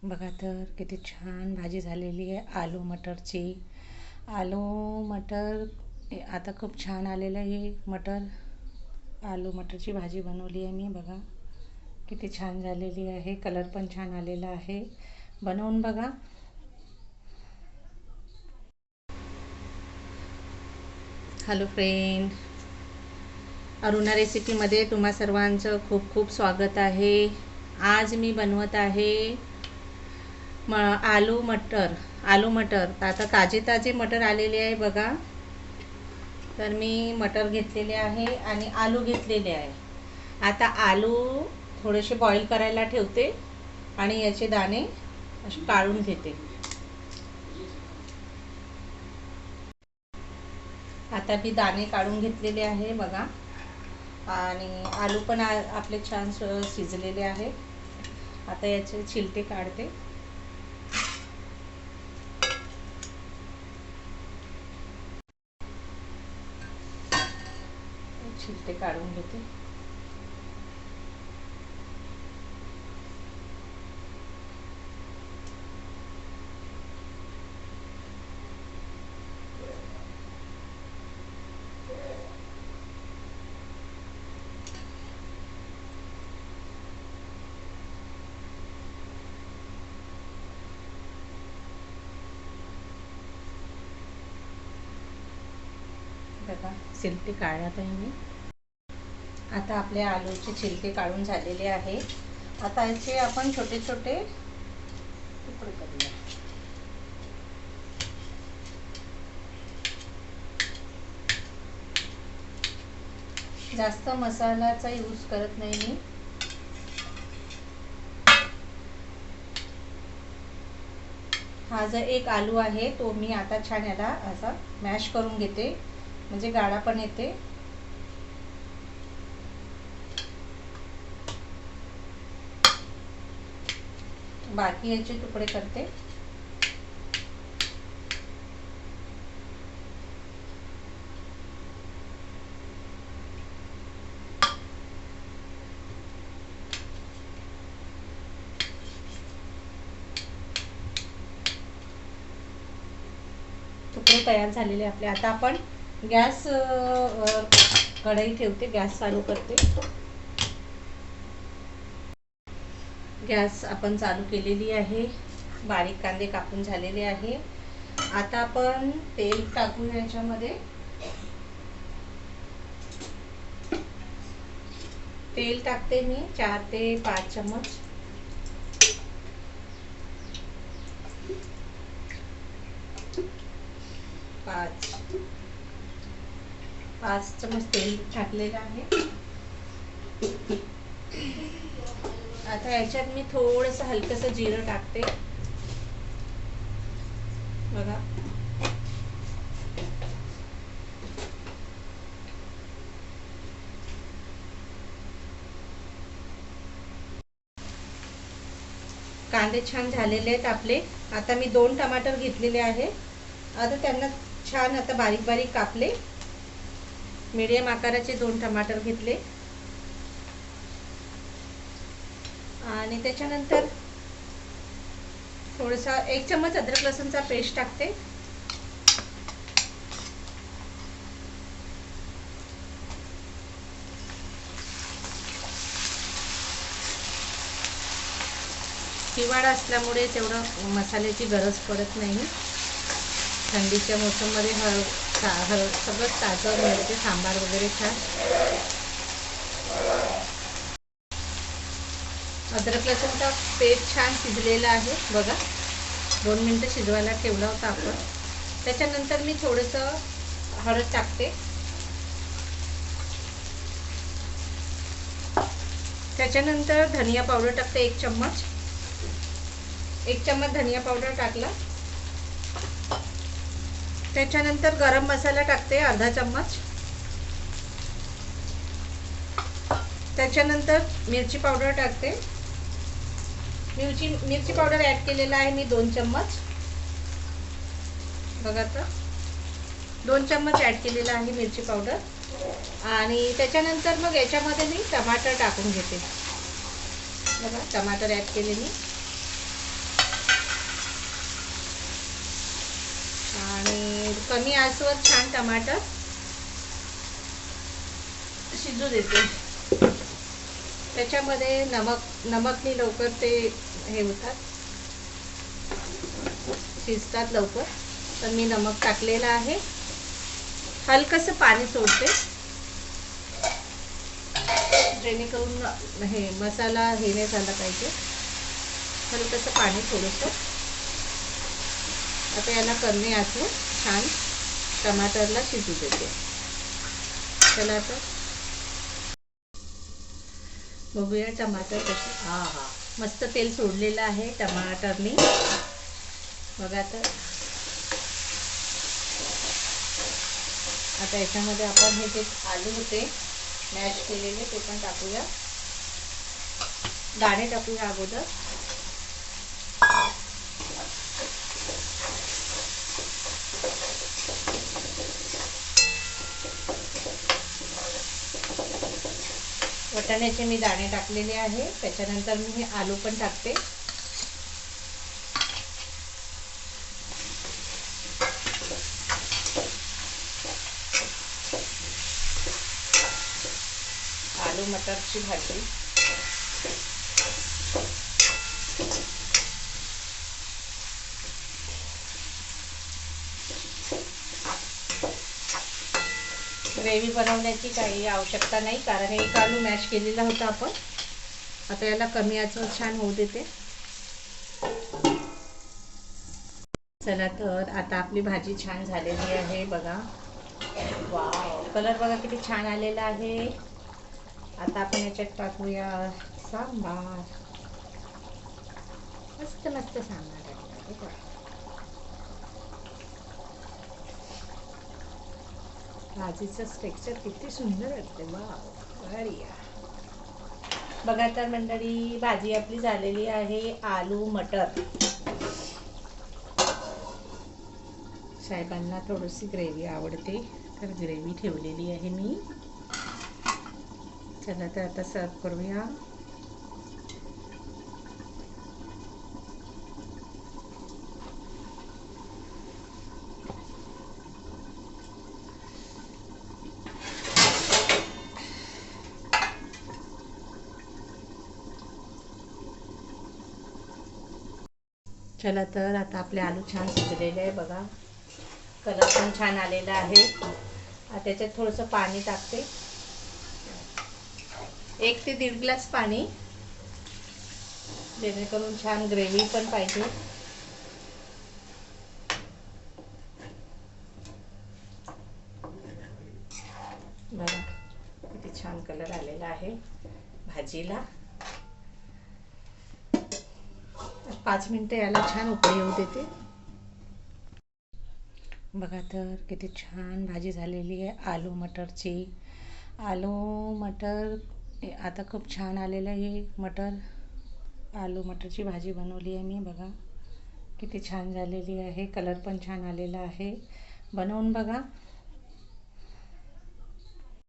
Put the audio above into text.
बघा तर किती छान भाजी झालेली आहे आलू मटरची. आलू मटर आता खूप छान आलेलं आहे मटर. आलू मटरची भाजी बनवली आहे मी. बघा किती छान झालेली आहे, कलर पण छान आलेला आहे. बनवून बघा. हॅलो फ्रेंड, अरुणा रेसिपीमध्ये तुम्हा सर्वांचं खूप खूप स्वागत आहे. आज मी बनवत आहे आलू मटर. तर आता ताजे मटर आलेले आहे बघा. तर मी मटर घेतलेले आहे आणि आलू घेतलेले आहे. आता आलू थोडेसे बॉईल करायला ठेवते आणि याचे दाणे असे काढून घेते. आता मी दाणे काढून घेतलेले आहे बघा. आणि आलू पण आपले छान शिजलेले आहे. आता याचे छिलटे काढते. छिलटे काढून घेते. बघा छिलटे काढत आहे मी. आता आपले आलूचे छिलटे काढून झालेले आहे. आता याचे आपण छोटे छोटे तुकडे करूया. जास्त मसाल्याचा यूज करत नाही मी. हा जो एक आलू आहे तो मी आता छान याला असा मॅश करून घेते, म्हणजे गाळा पण येते. बाकी याचे तुकडे करते. तुकडे तयार झालेले आपले. आता आपण गॅस कढई ठेवते, गॅस चालू करते. गॅस आपण चालू केलेली आहे. बारीक कांदे कापून झालेले आहे. आता आपण तेल टाकू याच्यामध्ये. तेल टाकते मी 4 ते 5 चम्मच. 5 चम्मच तेल टाकलेलं आहे. आता याच्यात मी थोडंसं हलकंसं जिरं टाकते बघा. कांदे छान झालेले आहेत आपले. आता मी 2 टमाटर घेतलेले आहे. आता त्यांना छान आता बारीक बारीक कापले. मीडियम आकाराचे 2 टमाटर घेतले. आणि त्याच्यानंतर थोडासा 1 चम्मच अद्रक लसूणचा पेस्ट टाकते. हिवाळा असल्यामुळे तेवढं मसाल्याची गरज पडत नाही. थंडीच्या मोसममध्ये सगळं ताजं मिळते, सांबार वगैरे छान. अद्रक लसूणचा पेस्ट छान शिजलेला आहे बघा. 2 मिनिटं शिजवायला ठेवला होता आपण. त्याच्यानंतर मी थोडंसं हळद टाकते. त्याच्यानंतर धनिया पावडर टाकते 1 चम्मच. 1 चम्मच धनिया पावडर टाकला. त्याच्यानंतर गरम मसाला टाकते अर्धा चम्मच. त्याच्यानंतर मिरची पावडर टाकते. मिरची पावडर ॲड केलेला आहे मी 2 चम्मच बघा. तर 2 चम्मच ॲड केलेला आहे मिरची पावडर. आणि त्याच्यानंतर मग याच्यामध्ये मी टमाटर टाकून घेते बघा. टमाटर ॲड केले मी. कमी आचवर छान टमाटर शिजू देते. त्याच्यामध्ये नमकनी लवकर ते हे होतात, शिजतात लवकर. तर मी नमक टाकलेलं आहे. हलकंसं पाणी सोडते जेणेकरून हे मसाला हे नाही झाला पाहिजे. हलकंसं पाणी थोडंसं. आता याला कमी आचवर छान टमाटरला शिजू देते. चला आता बघूया टमाटर कसे. हा मस्त तेल सोडलेलं आहे टमाटरनी. बघा आता याच्यामध्ये आपण हे जे आलू होते मॅश केलेले ते पण टाकूया. दाणे टाकूया अगोदर. वाटाण्याचे मी दाणे टाकलेले आहे. त्याच्यानंतर मी हे आलू पण टाकते. आलू मटरची भाजी. ग्रेव्ही बनवण्याची काही आवश्यकता नाही, कारण एक आलू मॅश केलेला होता आपण. आता याला कमी आचवर छान होऊ देते. चला तर आता आपली भाजी छान झालेली आहे. बघा वाव, कलर बघा किती छान आलेला आहे. आता आपण याच्यात टाकूया सांबार. मस्त मस्त सांबार टाकूया. भाजीचं टेक्स्चर किती सुंदर वाटते. वाव बढिया. बघा तर मंडळी, भाजी आपली झालेली आहे. आलू मटर. साहेबांना थोडीशी ग्रेव्ही आवडते, तर ग्रेव्ही ठेवलेली आहे मी. चला तर आता सर्व करूया. चला तर आता आपले आलू छान शिजलेले आहे. बघा कलर पण छान आलेला आहे. त्याच्यात थोडंसं पाणी टाकते, 1 ते 1.5 ग्लास पाणी, जेणेकरून छान ग्रेव्ही पण पाहिजे. बघा किती छान कलर आलेला आहे भाजीला. 5 मिनिटं याला छान उकळी येऊ देते. बघा तर किती छान भाजी झालेली आहे आलू मटरची. आलू मटर आता खूप छान आलेलं आहे. आलू मटरची भाजी बनवली आहे मी. बघा किती छान झालेली आहे. कलर पण छान आलेला आहे. बनवून बघा.